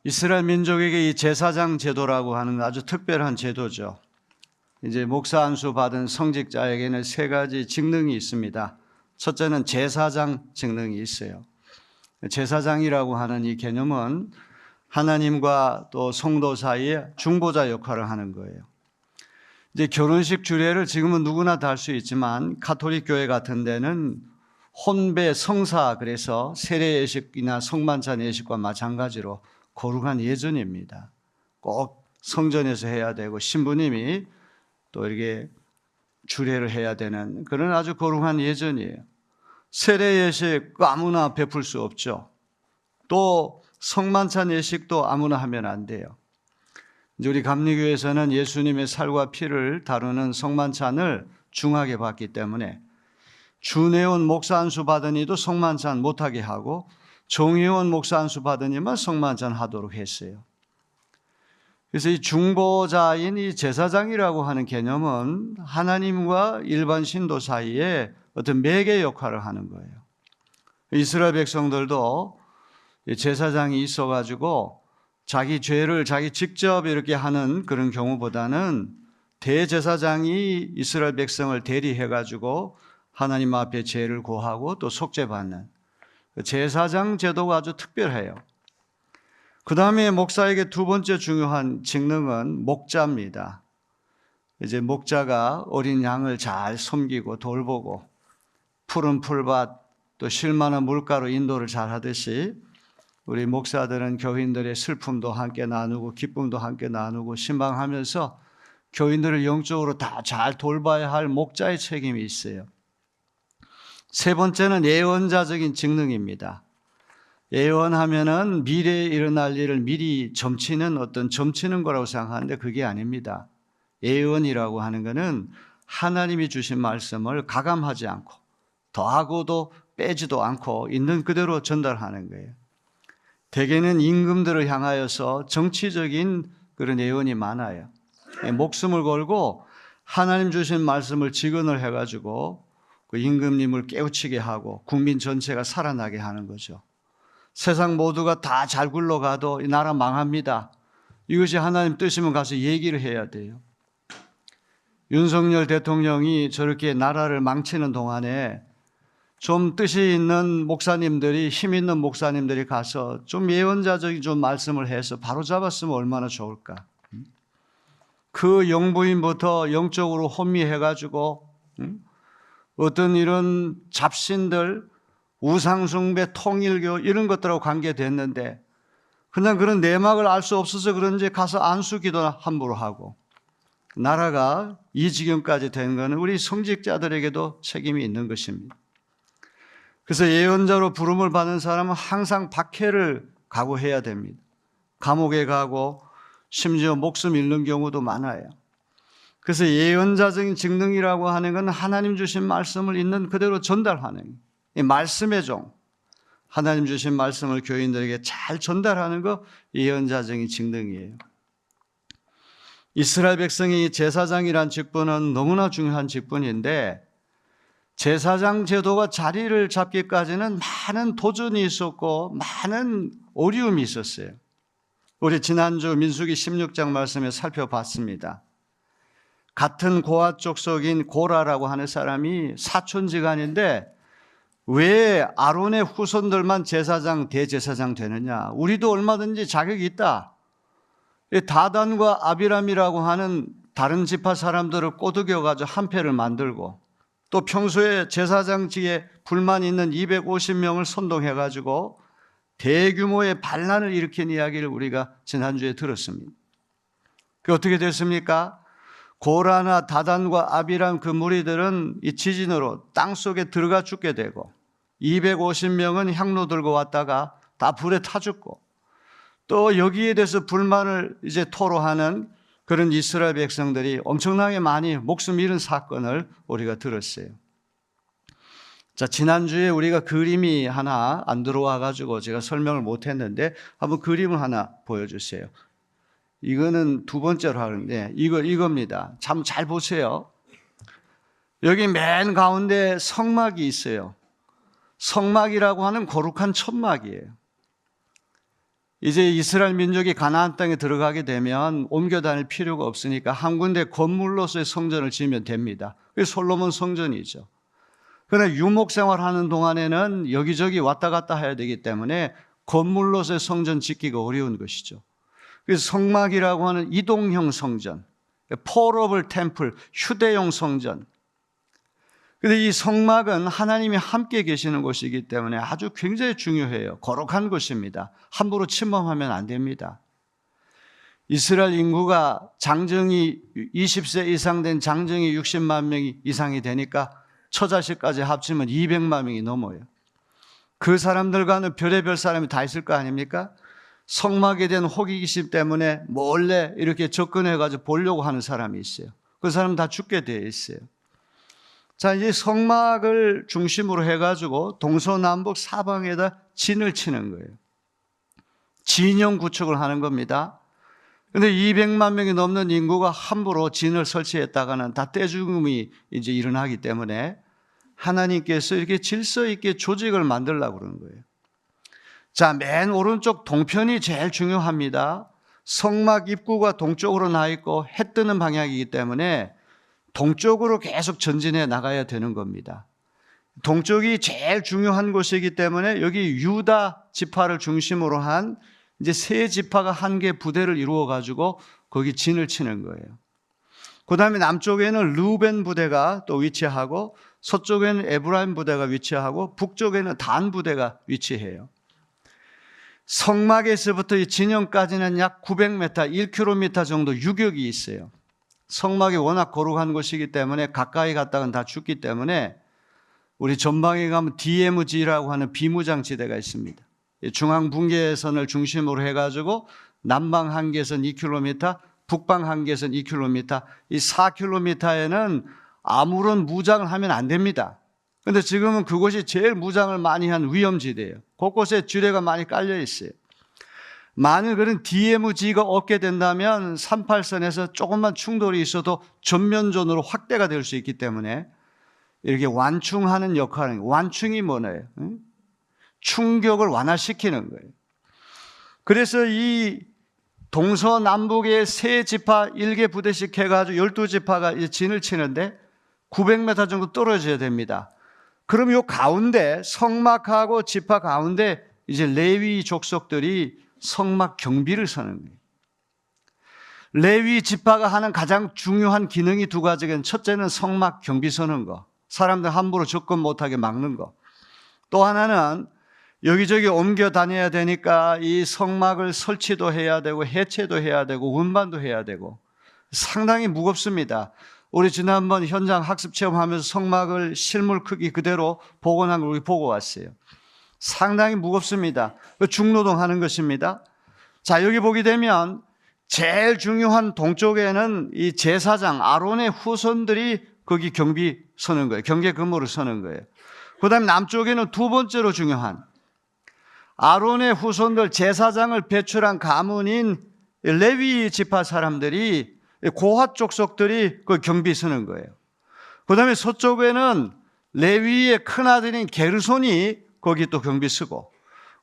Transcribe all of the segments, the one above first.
이스라엘 민족에게 이 제사장 제도라고 하는 아주 특별한 제도죠. 이제 목사 안수 받은 성직자에게는 세 가지 직능이 있습니다. 첫째는 제사장 직능이 있어요. 제사장이라고 하는 이 개념은 하나님과 또 성도 사이에 중보자 역할을 하는 거예요. 이제 결혼식 주례를 지금은 누구나 다 할 수 있지만 가톨릭 교회 같은 데는 혼배 성사, 그래서 세례 예식이나 성만찬 예식과 마찬가지로 거룩한 예전입니다. 꼭 성전에서 해야 되고 신부님이 또 이렇게 주례를 해야 되는 그런 아주 거룩한 예전이에요. 세례 예식 아무나 베풀 수 없죠. 또 성만찬 예식도 아무나 하면 안 돼요. 이제 우리 감리교에서는 예수님의 살과 피를 다루는 성만찬을 중하게 받기 때문에 준회원 목사 안수 받은 이도 성만찬 못하게 하고 정회원 목사 안수 받은 이만 성만찬 하도록 했어요. 그래서 이 중보자인 이 제사장이라고 하는 개념은 하나님과 일반 신도 사이에 어떤 매개 역할을 하는 거예요. 이스라엘 백성들도 제사장이 있어가지고 자기 죄를 자기 직접 이렇게 하는 그런 경우보다는 대제사장이 이스라엘 백성을 대리해가지고 하나님 앞에 죄를 고하고 또 속죄받는 제사장 제도가 아주 특별해요. 그 다음에 목사에게 두 번째 중요한 직능은 목자입니다. 이제 목자가 어린 양을 잘 섬기고 돌보고 푸른 풀밭 또 쉴만한 물가로 인도를 잘 하듯이 우리 목사들은 교인들의 슬픔도 함께 나누고 기쁨도 함께 나누고 신방하면서 교인들을 영적으로 다 잘 돌봐야 할 목자의 책임이 있어요. 세 번째는 예언자적인 직능입니다. 예언하면은 미래에 일어날 일을 미리 점치는 거라고 생각하는데 그게 아닙니다. 예언이라고 하는 것은 하나님이 주신 말씀을 가감하지 않고 더하고도 빼지도 않고 있는 그대로 전달하는 거예요. 대개는 임금들을 향하여서 정치적인 그런 예언이 많아요. 목숨을 걸고 하나님 주신 말씀을 직언을 해가지고 그 임금님을 깨우치게 하고 국민 전체가 살아나게 하는 거죠. 세상 모두가 다 잘 굴러가도 이 나라 망합니다. 이것이 하나님 뜻이면 가서 얘기를 해야 돼요. 윤석열 대통령이 저렇게 나라를 망치는 동안에 좀 뜻이 있는 목사님들이, 힘 있는 목사님들이 가서 좀 예언자적인 좀 말씀을 해서 바로 잡았으면 얼마나 좋을까. 그 영부인부터 영적으로 혼미해가지고 어떤 이런 잡신들, 우상숭배, 통일교 이런 것들하고 관계됐는데 그냥 그런 내막을 알 수 없어서 그런지 가서 안수기도 함부로 하고 나라가 이 지경까지 된 것은 우리 성직자들에게도 책임이 있는 것입니다. 그래서 예언자로 부름을 받는 사람은 항상 박해를 각오해야 됩니다. 감옥에 가고 심지어 목숨 잃는 경우도 많아요. 그래서 예언자적인 직능이라고 하는 건 하나님 주신 말씀을 있는 그대로 전달하는 이 말씀의 종, 하나님 주신 말씀을 교인들에게 잘 전달하는 거 예언자적인 직능이에요. 이스라엘 백성이 제사장이란 직분은 너무나 중요한 직분인데 제사장 제도가 자리를 잡기까지는 많은 도전이 있었고 많은 어려움이 있었어요. 우리 지난주 민수기 16장 말씀에 살펴봤습니다. 같은 고아 족속인 고라라고 하는 사람이 사촌지간인데 왜 아론의 후손들만 제사장, 대제사장 되느냐? 우리도 얼마든지 자격이 있다. 다단과 아비람이라고 하는 다른 지파 사람들을 꼬드겨가지고 한 패를 만들고 또 평소에 제사장직에 불만이 있는 250명을 선동해가지고 대규모의 반란을 일으킨 이야기를 우리가 지난주에 들었습니다. 그게 어떻게 됐습니까? 고라나 다단과 아비람 그 무리들은 이 지진으로 땅속에 들어가 죽게 되고 250명은 향로 들고 왔다가 다 불에 타 죽고 또 여기에 대해서 불만을 이제 토로하는 그런 이스라엘 백성들이 엄청나게 많이 목숨 잃은 사건을 우리가 들었어요. 자, 지난주에 우리가 그림이 하나 안 들어와 가지고 제가 설명을 못 했는데 한번 그림을 하나 보여주세요. 이거는 두 번째로 하는데 이겁니다. 참 잘 보세요. 여기 맨 가운데 성막이 있어요. 성막이라고 하는 거룩한 천막이에요. 이제 이스라엘 민족이 가나안 땅에 들어가게 되면 옮겨 다닐 필요가 없으니까 한 군데 건물로서의 성전을 지으면 됩니다. 그게 솔로몬 성전이죠. 그러나 유목 생활하는 동안에는 여기저기 왔다 갔다 해야 되기 때문에 건물로서의 성전 짓기가 어려운 것이죠. 그래서 성막이라고 하는 이동형 성전, 포러블 템플, 휴대용 성전. 그런데 이 성막은 하나님이 함께 계시는 곳이기 때문에 아주 굉장히 중요해요. 거룩한 곳입니다. 함부로 침범하면 안 됩니다. 이스라엘 인구가 장정이 20세 이상 된 장정이 60만 명이 이상이 되니까 처자식까지 합치면 200만 명이 넘어요. 그 사람들과는 별의별 사람이 다 있을 거 아닙니까? 성막에 대한 호기심 때문에 몰래 이렇게 접근해가지고 보려고 하는 사람이 있어요. 그 사람 다 죽게 되어 있어요. 자, 이제 성막을 중심으로 해가지고 동서남북 사방에다 진을 치는 거예요. 진영 구축을 하는 겁니다. 그런데 200만 명이 넘는 인구가 함부로 진을 설치했다가는 다 떼죽음이 이제 일어나기 때문에 하나님께서 이렇게 질서 있게 조직을 만들려고 그러는 거예요. 자, 맨 오른쪽 동편이 제일 중요합니다. 성막 입구가 동쪽으로 나 있고 해 뜨는 방향이기 때문에 동쪽으로 계속 전진해 나가야 되는 겁니다. 동쪽이 제일 중요한 곳이기 때문에 여기 유다 지파를 중심으로 한 이제 세 지파가 한 개 부대를 이루어 가지고 거기 진을 치는 거예요. 그 다음에 남쪽에는 르우벤 부대가 또 위치하고 서쪽에는 에브라임 부대가 위치하고 북쪽에는 단 부대가 위치해요. 성막에서부터 이 진영까지는 약 900m, 1km 정도 유격이 있어요. 성막이 워낙 거룩한 곳이기 때문에 가까이 갔다가는 다 죽기 때문에 우리 전방에 가면 DMZ라고 하는 비무장지대가 있습니다. 중앙 분계선을 중심으로 해가지고 남방 한계선 2km, 북방 한계선 2km, 이 4km에는 아무런 무장을 하면 안 됩니다. 그런데 지금은 그곳이 제일 무장을 많이 한 위험지대예요. 곳곳에 지뢰가 많이 깔려 있어요. 만일 그런 DMZ가 없게 된다면 38선에서 조금만 충돌이 있어도 전면전으로 확대가 될 수 있기 때문에 이렇게 완충하는 역할은, 완충이 뭐예요? 충격을 완화시키는 거예요. 그래서 이 동서남북의 세 지파 1개 부대씩 해가지고 12지파가 진을 치는데 900m 정도 떨어져야 됩니다. 그럼 요 가운데 성막하고 지파 가운데 이제 레위 족속들이 성막 경비를 서는 거예요. 레위 지파가 하는 가장 중요한 기능이 두 가지가 첫째는 성막 경비 서는 거. 사람들 함부로 접근 못하게 막는 거. 또 하나는 여기저기 옮겨 다녀야 되니까 이 성막을 설치도 해야 되고 해체도 해야 되고 운반도 해야 되고 상당히 무겁습니다. 우리 지난번 현장 학습 체험하면서 성막을 실물 크기 그대로 복원한 걸 우리 보고 왔어요. 상당히 무겁습니다. 중노동 하는 것입니다. 자, 여기 보게 되면 제일 중요한 동쪽에는 이 제사장 아론의 후손들이 거기 경비 서는 거예요. 경계 근무를 서는 거예요. 그 다음에 남쪽에는 두 번째로 중요한 아론의 후손들 제사장을 배출한 가문인 레위 지파 사람들이 고핫 족속들이 그 경비 서는 거예요. 그 다음에 서쪽에는 레위의 큰아들인 게르손이 거기 또 경비 쓰고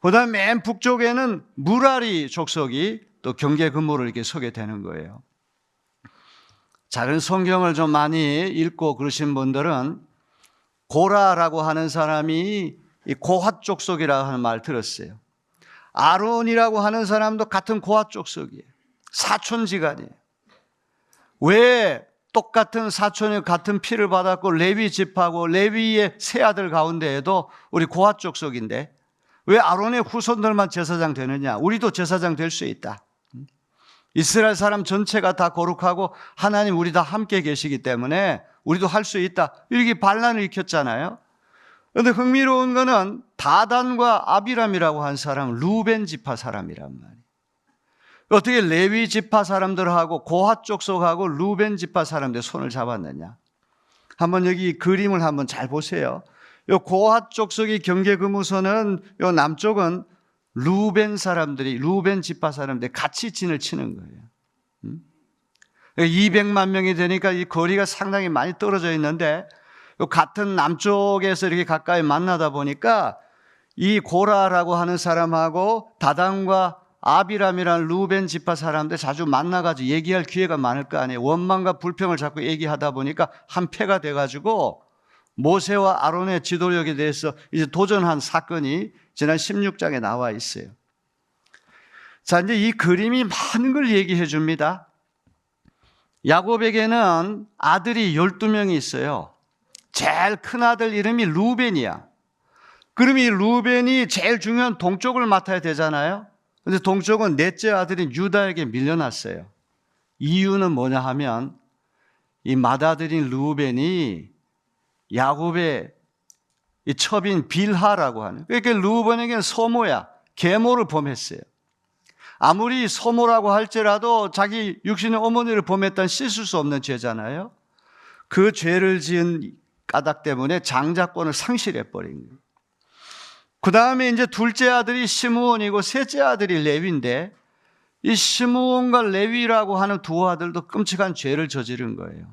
그 다음에 맨 북쪽에는 무라리 족속이 또 경계 근무를 이렇게 서게 되는 거예요. 작은 성경을 좀 많이 읽고 그러신 분들은 고라라고 하는 사람이 이 고핫 족속이라고 하는 말 들었어요. 아론이라고 하는 사람도 같은 고핫 족속이에요. 사촌지간이에요. 왜 똑같은 사촌이 같은 피를 받았고 레위 집하고 레위의 세 아들 가운데에도 우리 고핫 족속인데 왜 아론의 후손들만 제사장 되느냐? 우리도 제사장 될 수 있다. 이스라엘 사람 전체가 다 거룩하고 하나님 우리 다 함께 계시기 때문에 우리도 할 수 있다. 이렇게 반란을 일으켰잖아요. 그런데 흥미로운 거는 다단과 아비람이라고 한 사람은 루벤 지파 사람이란 말이에요. 어떻게 레위 지파 사람들하고 고핫 족속하고 루벤 지파 사람들 손을 잡았느냐? 한번 여기 그림을 한번 잘 보세요. 요 고핫 족속이 경계 근무서는 요 남쪽은 루벤 사람들이 루벤 지파 사람들이 같이 진을 치는 거예요. 200만 명이 되니까 이 거리가 상당히 많이 떨어져 있는데 같은 남쪽에서 이렇게 가까이 만나다 보니까 이 고라라고 하는 사람하고 다단과 아비람이라는 루벤 지파 사람들 자주 만나가지고 얘기할 기회가 많을 거 아니에요. 원망과 불평을 자꾸 얘기하다 보니까 한패가 돼가지고 모세와 아론의 지도력에 대해서 이제 도전한 사건이 지난 16장에 나와 있어요. 자, 이제 이 그림이 많은 걸 얘기해 줍니다. 야곱에게는 아들이 12명이 있어요. 제일 큰 아들 이름이 루벤이야. 그럼 이 루벤이 제일 중요한 동쪽을 맡아야 되잖아요. 근데 동쪽은 넷째 아들인 유다에게 밀려났어요. 이유는 뭐냐 하면 이 맏아들인 루벤이 야곱의 이 첩인 빌하라고 하는, 그러니까 루벤에게는 소모야, 계모를 범했어요. 아무리 소모라고 할지라도 자기 육신의 어머니를 범했다는 씻을 수 없는 죄잖아요. 그 죄를 지은 까닭 때문에 장자권을 상실해버린 거예요. 그 다음에 이제 둘째 아들이 시므온이고 셋째 아들이 레위인데, 이 시므온과 레위라고 하는 두 아들도 끔찍한 죄를 저지른 거예요.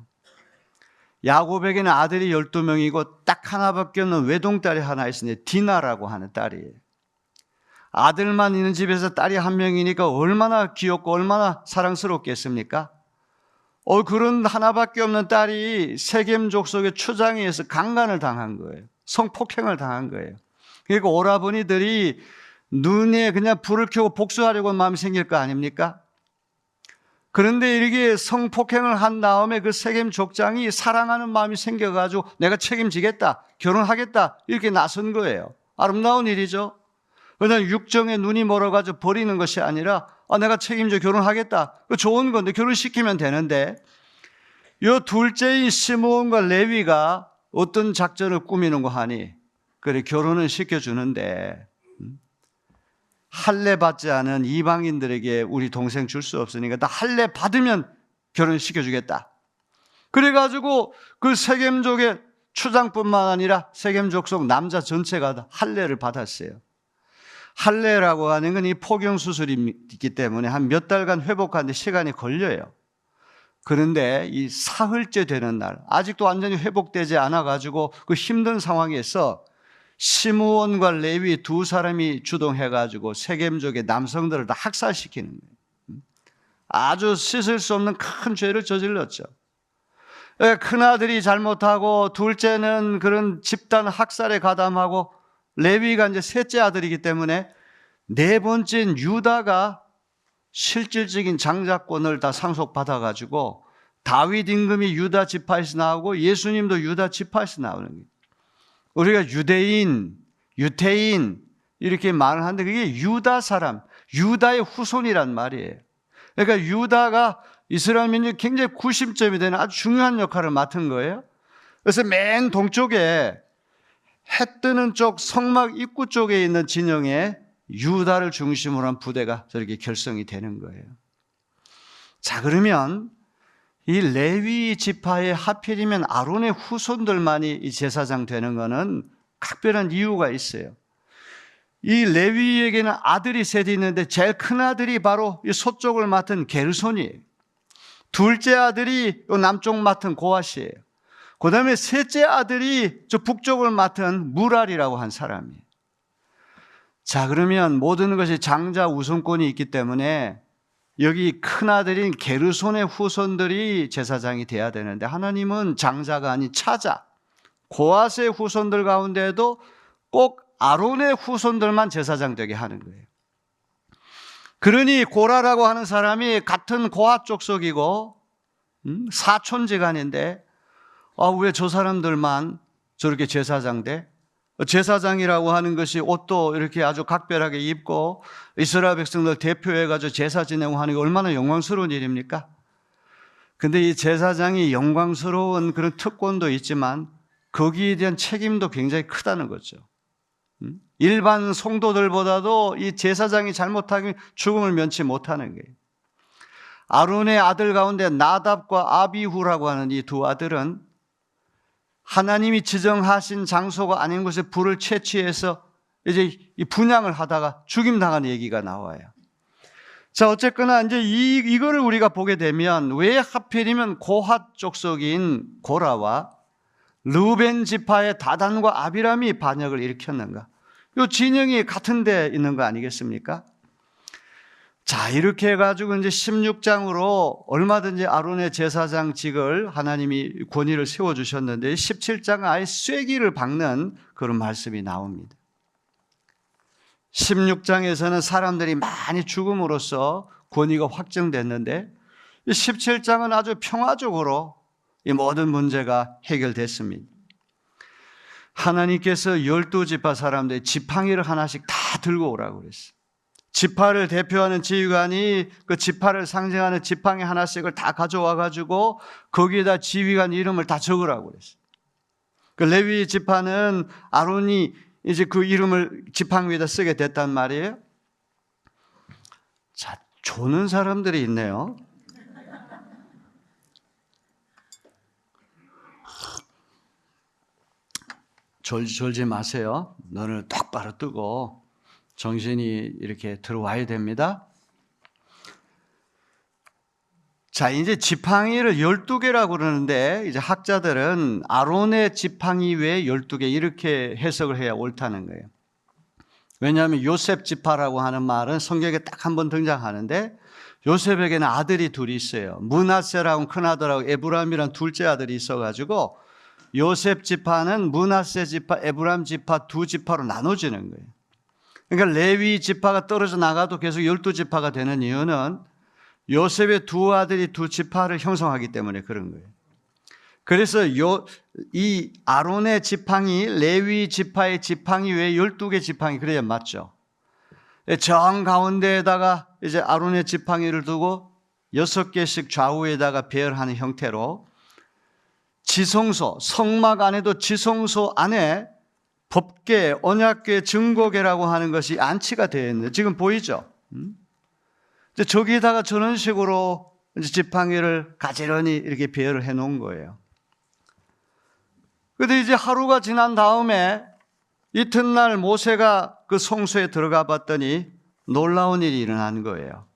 야곱에게는 아들이 12명이고 딱 하나밖에 없는 외동딸이 하나 있으니 디나라고 하는 딸이에요. 아들만 있는 집에서 딸이 한 명이니까 얼마나 귀엽고 얼마나 사랑스럽겠습니까? 그런 하나밖에 없는 딸이 세겜 족속의 추장에 의해서 강간을 당한 거예요. 성폭행을 당한 거예요. 그러니까 오라버니들이 눈에 그냥 불을 켜고 복수하려고 마음이 생길 거 아닙니까? 그런데 이렇게 성폭행을 한 다음에 그 세겜 족장이 사랑하는 마음이 생겨가지고 내가 책임지겠다, 결혼하겠다 이렇게 나선 거예요. 아름다운 일이죠. 그냥 육정에 눈이 멀어가지고 버리는 것이 아니라 내가 책임져 결혼하겠다. 좋은 건데 결혼시키면 되는데, 이 둘째인 시므온과 레위가 어떤 작전을 꾸미는가 하니 그래 결혼을 시켜주는데 할례 받지 않은 이방인들에게 우리 동생 줄 수 없으니까 나 할례 받으면 결혼시켜주겠다. 그래가지고 그 세겜족의 추장뿐만 아니라 세겜 족속 남자 전체가 다 할례를 받았어요. 할례라고 하는 건 이 포경 수술이 있기 때문에 한 몇 달간 회복하는데 시간이 걸려요. 그런데 이 사흘째 되는 날, 아직도 완전히 회복되지 않아가지고 그 힘든 상황에서 시므온과 레위 두 사람이 주동해가지고 세겜족의 남성들을 다 학살시키는 거예요. 아주 씻을 수 없는 큰 죄를 저질렀죠. 큰아들이 잘못하고 둘째는 그런 집단 학살에 가담하고 레위가 이제 셋째 아들이기 때문에 네 번째인 유다가 실질적인 장자권을 다 상속받아가지고 다윗 임금이 유다 지파에서 나오고 예수님도 유다 지파에서 나오는 거예요. 우리가 유대인, 유태인 이렇게 말을 하는데 그게 유다 사람, 유다의 후손이란 말이에요. 그러니까 유다가 이스라엘 민족의 굉장히 구심점이 되는 아주 중요한 역할을 맡은 거예요. 그래서 맨 동쪽에 해 뜨는 쪽 성막 입구 쪽에 있는 진영에 유다를 중심으로 한 부대가 저렇게 결성이 되는 거예요. 자, 그러면 이 레위 지파에 하필이면 아론의 후손들만이 이 제사장 되는 것은 각별한 이유가 있어요. 이 레위에게는 아들이 셋이 있는데 제일 큰 아들이 바로 이 서쪽을 맡은 게르손이에요. 둘째 아들이 남쪽 맡은 고핫이에요. 그 다음에 셋째 아들이 저 북쪽을 맡은 무랄이라고 한 사람이에요. 자, 그러면 모든 것이 장자 우선권이 있기 때문에 여기 큰아들인 게르손의 후손들이 제사장이 돼야 되는데 하나님은 장자가 아닌 차자, 고핫의 후손들 가운데에도 꼭 아론의 후손들만 제사장 되게 하는 거예요. 그러니 고라라고 하는 사람이 같은 고핫 족속이고 사촌지간인데 왜 저 사람들만 저렇게 제사장 돼? 제사장이라고 하는 것이 옷도 이렇게 아주 각별하게 입고 이스라엘 백성들 대표해가지고 제사 지내고 하는 게 얼마나 영광스러운 일입니까? 근데 이 제사장이 영광스러운 그런 특권도 있지만 거기에 대한 책임도 굉장히 크다는 거죠. 일반 성도들보다도 이 제사장이 잘못하면 죽음을 면치 못하는 거예요. 아론의 아들 가운데 나답과 아비후라고 하는 이 두 아들은 하나님이 지정하신 장소가 아닌 곳에 불을 채취해서 이제 이 분향을 하다가 죽임당한 얘기가 나와요. 자, 어쨌거나 이제 이거를 우리가 보게 되면 왜 하필이면 고핫 족속인 고라와 르벤 지파의 다단과 아비람이 반역을 일으켰는가? 이 진영이 같은 데 있는 거 아니겠습니까? 자, 이렇게 해가지고 이제 16장으로 얼마든지 아론의 제사장직을 하나님이 권위를 세워주셨는데 17장은 아예 쐐기를 박는 그런 말씀이 나옵니다. 16장에서는 사람들이 많이 죽음으로써 권위가 확정됐는데 17장은 아주 평화적으로 이 모든 문제가 해결됐습니다. 하나님께서 12지파 사람들이 지팡이를 하나씩 다 들고 오라고 그랬어요. 지파를 대표하는 지휘관이 그 지파를 상징하는 지팡이 하나씩을 다 가져와 가지고 거기에다 지휘관 이름을 다 적으라고 그랬어요. 그 레위 지파는 아론이 이제 그 이름을 지팡이 위에다 쓰게 됐단 말이에요. 자, 조는 사람들이 있네요. 졸지 마세요. 눈을 똑바로 뜨고 정신이 이렇게 들어와야 됩니다. 자, 이제 지팡이를 12개라고 그러는데 이제 학자들은 아론의 지팡이 외에 12개 이렇게 해석을 해야 옳다는 거예요. 왜냐하면 요셉 지파라고 하는 말은 성경에 딱 한 번 등장하는데 요셉에게는 아들이 둘이 있어요. 므낫세라고 큰 아들하고 에브람이라는 둘째 아들이 있어가지고 요셉 지파는 므낫세 지파, 에브람 지파 두 지파로 나눠지는 거예요. 그러니까 레위 지파가 떨어져 나가도 계속 12지파가 되는 이유는 요셉의 두 아들이 두 지파를 형성하기 때문에 그런 거예요. 그래서 이 아론의 지팡이, 레위 지파의 지팡이 외에 12개 지팡이, 그래야 맞죠. 정 가운데에다가 이제 아론의 지팡이를 두고 6개씩 좌우에다가 배열하는 형태로 지성소, 성막 안에도 지성소 안에 법궤, 언약궤, 증거궤라고 하는 것이 안치가 되어 있는데 지금 보이죠? 저기에다가 저런 식으로 이제 지팡이를 가지런히 이렇게 배열을 해 놓은 거예요. 그런데 이제 하루가 지난 다음에 이튿날 모세가 그 성소에 들어가 봤더니 놀라운 일이 일어난 거예요.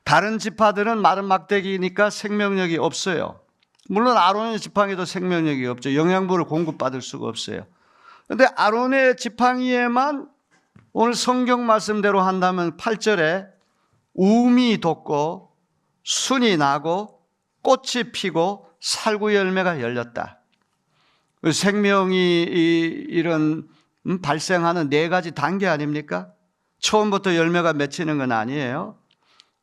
다른 지파들은 마른 막대기니까 생명력이 없어요. 물론 아론의 지팡이도 생명력이 없죠. 영양분을 공급받을 수가 없어요. 그런데 아론의 지팡이에만 오늘 성경 말씀대로 한다면 8절에 우미 돋고 순이 나고 꽃이 피고 살구 열매가 열렸다. 생명이 이런 발생하는 4가지 단계 아닙니까? 처음부터 열매가 맺히는 건 아니에요.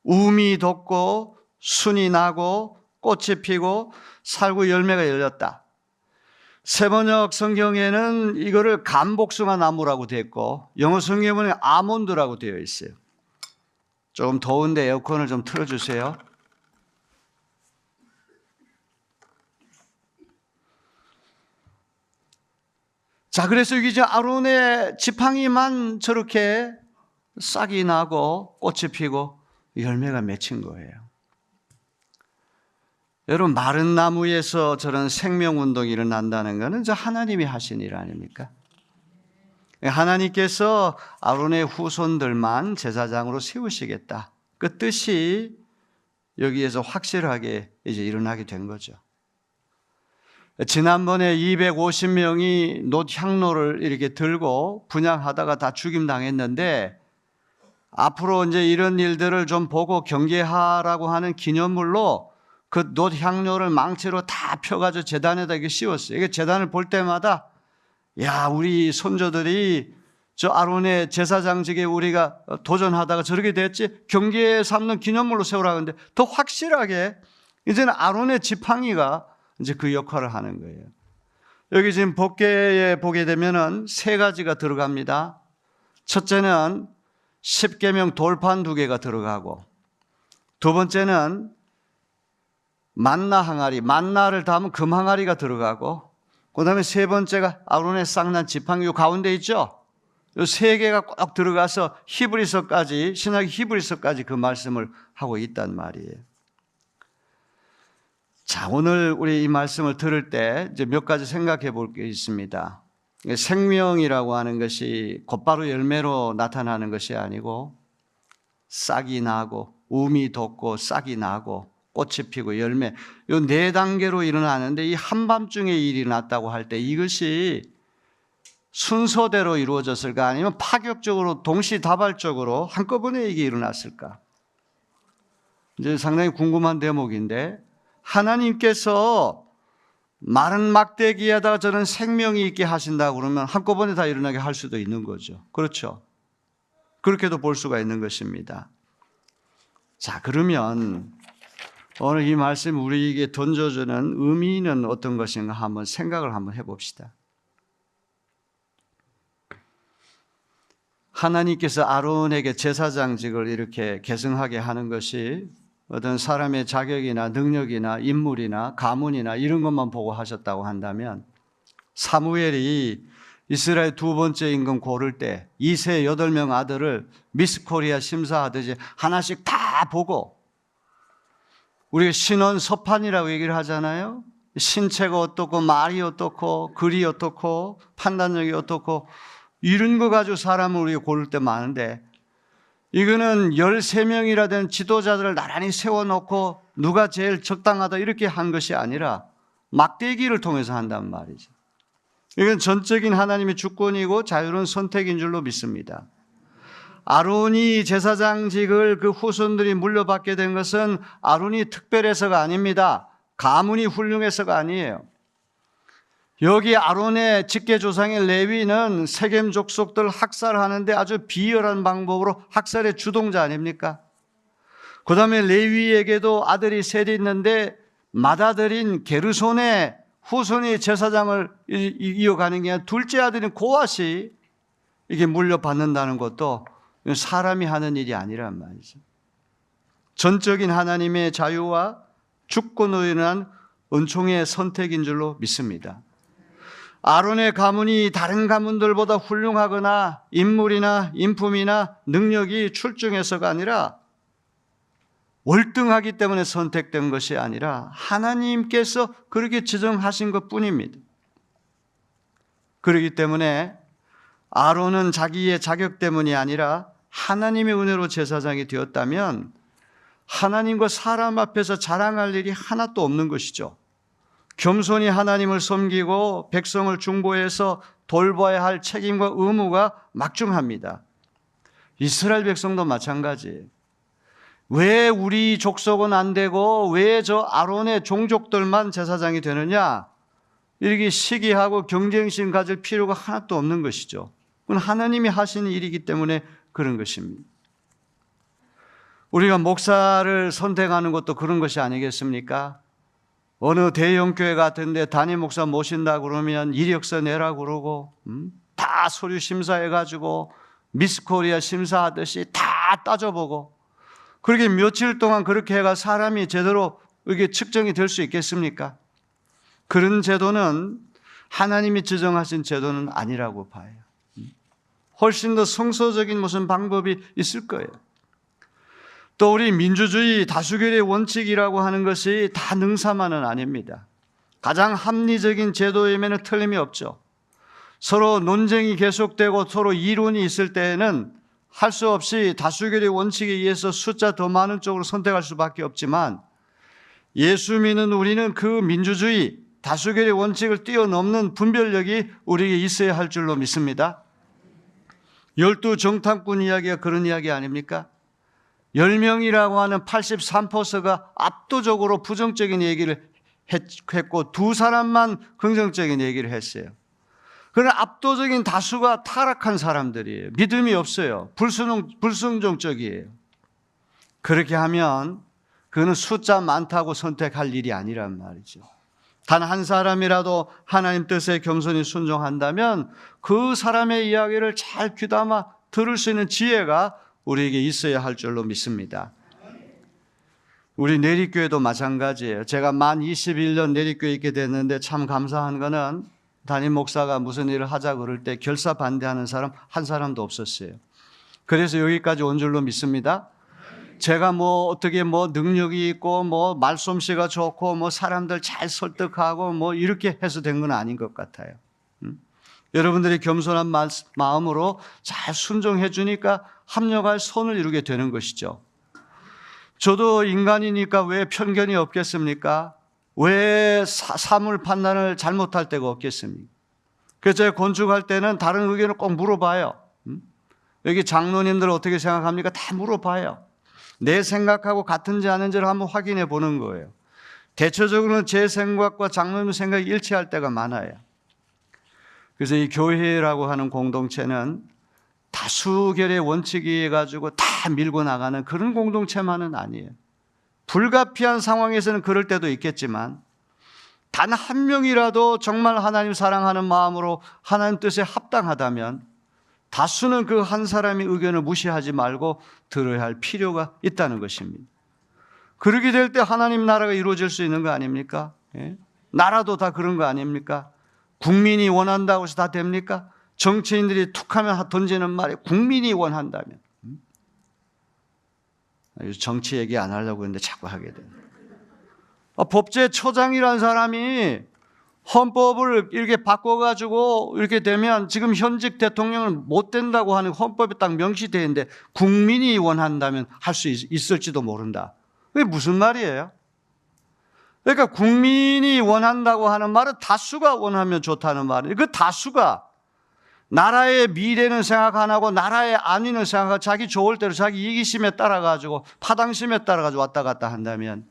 우미 돋고 순이 나고 꽃이 피고 살구 열매가 열렸다. 세번역 성경에는 이거를 감복숭아 나무라고 되어 있고 영어 성경에는 아몬드라고 되어 있어요. 조금 더운데 에어컨을 좀 틀어주세요. 자, 그래서 이제 아론의 지팡이만 저렇게 싹이 나고 꽃이 피고 열매가 맺힌 거예요. 여러분, 마른 나무에서 저런 생명운동이 일어난다는 것은 저 하나님이 하신 일 아닙니까? 하나님께서 아론의 후손들만 제사장으로 세우시겠다. 그 뜻이 여기에서 확실하게 이제 일어나게 된 거죠. 지난번에 250명이 놋향로를 이렇게 들고 분향하다가 다 죽임당했는데 앞으로 이제 이런 일들을 좀 보고 경계하라고 하는 기념물로 그 놋향로를 망치로 다 펴가지고 제단에다 이렇게 씌웠어요. 이게 제단을 볼 때마다 야, 우리 손조들이 저 아론의 제사장직에 우리가 도전하다가 저렇게 됐지? 경계 삼는 기념물로 세우라고 하는데 더 확실하게 이제는 아론의 지팡이가 이제 그 역할을 하는 거예요. 여기 지금 법궤에 보게 되면은 3가지가 들어갑니다. 첫째는 십계명 돌판 2개가 들어가고, 두 번째는 만나 항아리, 만나를 담은 금 항아리가 들어가고, 그 다음에 세 번째가 아론의 쌍난 지팡이 요 가운데 있죠? 요 3개가 꼭 들어가서 히브리서까지, 신약 히브리서까지 그 말씀을 하고 있단 말이에요. 자, 오늘 우리 이 말씀을 들을 때 이제 몇 가지 생각해 볼 게 있습니다. 생명이라고 하는 것이 곧바로 열매로 나타나는 것이 아니고 싹이 나고 우미 돋고 싹이 나고 꽃이 피고 열매, 이 4단계로 일어나는데 이 한밤중에 일이 났다고 할 때 이것이 순서대로 이루어졌을까? 아니면 파격적으로 동시다발적으로 한꺼번에 이게 일어났을까? 이제 상당히 궁금한 대목인데, 하나님께서 마른 막대기에다가 저는 생명이 있게 하신다고 그러면 한꺼번에 다 일어나게 할 수도 있는 거죠. 그렇죠? 그렇게도 볼 수가 있는 것입니다. 자, 그러면 오늘 이 말씀 우리에게 던져주는 의미는 어떤 것인가 한번 생각을 한번 해봅시다. 하나님께서 아론에게 제사장직을 이렇게 계승하게 하는 것이 어떤 사람의 자격이나 능력이나 인물이나 가문이나 이런 것만 보고 하셨다고 한다면, 사무엘이 이스라엘 두 번째 임금 고를 때 2세 8명 아들을 미스 코리아 심사하듯이 하나씩 다 보고, 우리가 신원 서판이라고 얘기를 하잖아요. 신체가 어떻고 말이 어떻고 글이 어떻고 판단력이 어떻고 이런 거 가지고 사람을 우리가 고를 때 많은데, 이거는 13명이라 된 지도자들을 나란히 세워놓고 누가 제일 적당하다 이렇게 한 것이 아니라 막대기를 통해서 한단 말이죠. 이건 전적인 하나님의 주권이고 자유로운 선택인 줄로 믿습니다. 아론이 제사장직을 그 후손들이 물려받게 된 것은 아론이 특별해서가 아닙니다. 가문이 훌륭해서가 아니에요. 여기 아론의 직계조상의 레위는 세겜 족속들 학살하는데 아주 비열한 방법으로 학살의 주동자 아닙니까? 그 다음에 레위에게도 아들이 셋이 있는데 맏아들인 게르손의 후손이 제사장을 이어가는 게 아니라 둘째 아들인 고앗이 이게 물려받는다는 것도 사람이 하는 일이 아니란 말이죠. 전적인 하나님의 자유와 주권으로 인한 은총의 선택인 줄로 믿습니다. 아론의 가문이 다른 가문들보다 훌륭하거나 인물이나 인품이나 능력이 출중해서가 아니라, 월등하기 때문에 선택된 것이 아니라 하나님께서 그렇게 지정하신 것뿐입니다. 그렇기 때문에 아론은 자기의 자격 때문이 아니라 하나님의 은혜로 제사장이 되었다면 하나님과 사람 앞에서 자랑할 일이 하나도 없는 것이죠. 겸손히 하나님을 섬기고 백성을 중보해서 돌봐야 할 책임과 의무가 막중합니다. 이스라엘 백성도 마찬가지예요. 왜 우리 족속은 안 되고 왜 저 아론의 종족들만 제사장이 되느냐, 이렇게 시기하고 경쟁심 가질 필요가 하나도 없는 것이죠. 그건 하나님이 하시는 일이기 때문에 그런 것입니다. 우리가 목사를 선택하는 것도 그런 것이 아니겠습니까? 어느 대형교회 같은 데 담임 목사 모신다 그러면 이력서 내라고 그러고 다 서류 심사해가지고 미스코리아 심사하듯이 다 따져보고, 그렇게 며칠 동안 그렇게 해가 사람이 제대로 이게 측정이 될 수 있겠습니까? 그런 제도는 하나님이 지정하신 제도는 아니라고 봐요. 훨씬 더 성서적인 무슨 방법이 있을 거예요. 또 우리 민주주의 다수결의 원칙이라고 하는 것이 다 능사만은 아닙니다. 가장 합리적인 제도임에는 틀림이 없죠. 서로 논쟁이 계속되고 서로 이론이 있을 때에는 할 수 없이 다수결의 원칙에 의해서 숫자 더 많은 쪽으로 선택할 수밖에 없지만, 예수 믿는 우리는 그 민주주의 다수결의 원칙을 뛰어넘는 분별력이 우리에게 있어야 할 줄로 믿습니다. 12정탐꾼 이야기가 그런 이야기 아닙니까? 10명이라고 하는 83%가 압도적으로 부정적인 얘기를 했고 2사람만 긍정적인 얘기를 했어요. 그러나 압도적인 다수가 타락한 사람들이에요. 믿음이 없어요. 불순종적이에요. 그렇게 하면 그는 숫자 많다고 선택할 일이 아니란 말이죠. 단 한 사람이라도 하나님 뜻에 겸손히 순종한다면 그 사람의 이야기를 잘 귀담아 들을 수 있는 지혜가 우리에게 있어야 할 줄로 믿습니다. 우리 내리교회도 마찬가지예요. 제가 만 21년 내리교회에 있게 됐는데 참 감사한 거는 담임 목사가 무슨 일을 하자 그럴 때 결사 반대하는 사람 한 사람도 없었어요. 그래서 여기까지 온 줄로 믿습니다. 제가 어떻게 능력이 있고 말솜씨가 좋고 사람들 잘 설득하고 이렇게 해서 된 건 아닌 것 같아요. 여러분들이 겸손한 마음으로 잘 순종해 주니까 합력할 선을 이루게 되는 것이죠. 저도 인간이니까 왜 편견이 없겠습니까? 왜 사물 판단을 잘못할 때가 없겠습니까? 그래서 제가 건축할 때는 다른 의견을 꼭 물어봐요. 여기 장로님들 어떻게 생각합니까? 다 물어봐요. 내 생각하고 같은지 아닌지를 한번 확인해 보는 거예요. 대체적으로는 제 생각과 장로님 생각이 일치할 때가 많아요. 그래서 이 교회라고 하는 공동체는 다수결의 원칙이 가지고 다 밀고 나가는 그런 공동체만은 아니에요. 불가피한 상황에서는 그럴 때도 있겠지만 단 한 명이라도 정말 하나님 사랑하는 마음으로 하나님 뜻에 합당하다면 다수는 그 한 사람의 의견을 무시하지 말고 들어야 할 필요가 있다는 것입니다. 그렇게 될 때 하나님 나라가 이루어질 수 있는 거 아닙니까? 예? 나라도 다 그런 거 아닙니까? 국민이 원한다고 해서 다 됩니까? 정치인들이 툭하면 던지는 말이 국민이 원한다면. 정치 얘기 안 하려고 했는데 자꾸 하게 돼요. 법제처장이라는 사람이 헌법을 이렇게 바꿔가지고 이렇게 되면 지금 현직 대통령은 못 된다고 하는 헌법에 딱 명시되어 있는데 국민이 원한다면 할 수 있을지도 모른다. 그게 무슨 말이에요? 그러니까 국민이 원한다고 하는 말은 다수가 원하면 좋다는 말이에요. 그 다수가 나라의 미래는 생각 안 하고 나라의 안위는 생각하고 자기 좋을 대로 자기 이기심에 따라가지고 파당심에 따라가지고 왔다 갔다 한다면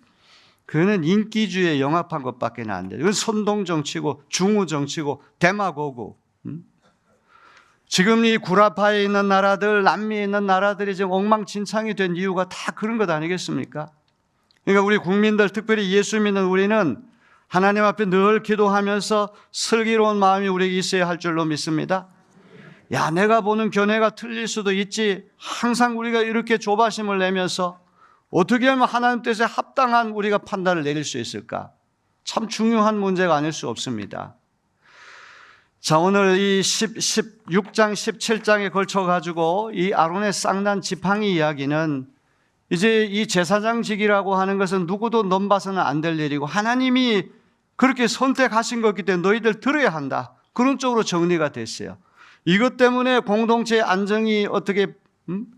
그거는 인기주의에 영합한 것밖에 안 돼요. 이건 선동정치고 중우정치고 데마고고. 지금 이 구라파에 있는 나라들, 남미에 있는 나라들이 지금 엉망진창이 된 이유가 다 그런 것 아니겠습니까? 그러니까 우리 국민들, 특별히 예수 믿는 우리는 하나님 앞에 늘 기도하면서 슬기로운 마음이 우리에게 있어야 할 줄로 믿습니다. 야, 내가 보는 견해가 틀릴 수도 있지. 항상 우리가 이렇게 조바심을 내면서 어떻게 하면 하나님 뜻에 합당한 우리가 판단을 내릴 수 있을까? 참 중요한 문제가 아닐 수 없습니다. 자, 오늘 이 16장, 17장에 걸쳐가지고 이 아론의 쌍난 지팡이 이야기는 이제 이 제사장직이라고 하는 것은 누구도 넘봐서는 안 될 일이고 하나님이 그렇게 선택하신 거기 때문에 너희들 들어야 한다. 그런 쪽으로 정리가 됐어요. 이것 때문에 공동체의 안정이 어떻게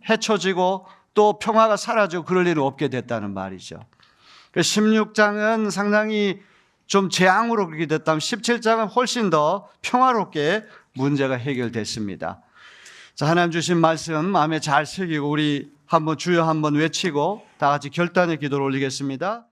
해쳐지고 또 평화가 사라지고 그럴 일은 없게 됐다는 말이죠. 16장은 상당히 좀 재앙으로 그렇게 됐다면 17장은 훨씬 더 평화롭게 문제가 해결됐습니다. 자, 하나님 주신 말씀 마음에 잘 새기고 우리 한번 주여 한번 외치고 다 같이 결단의 기도를 올리겠습니다.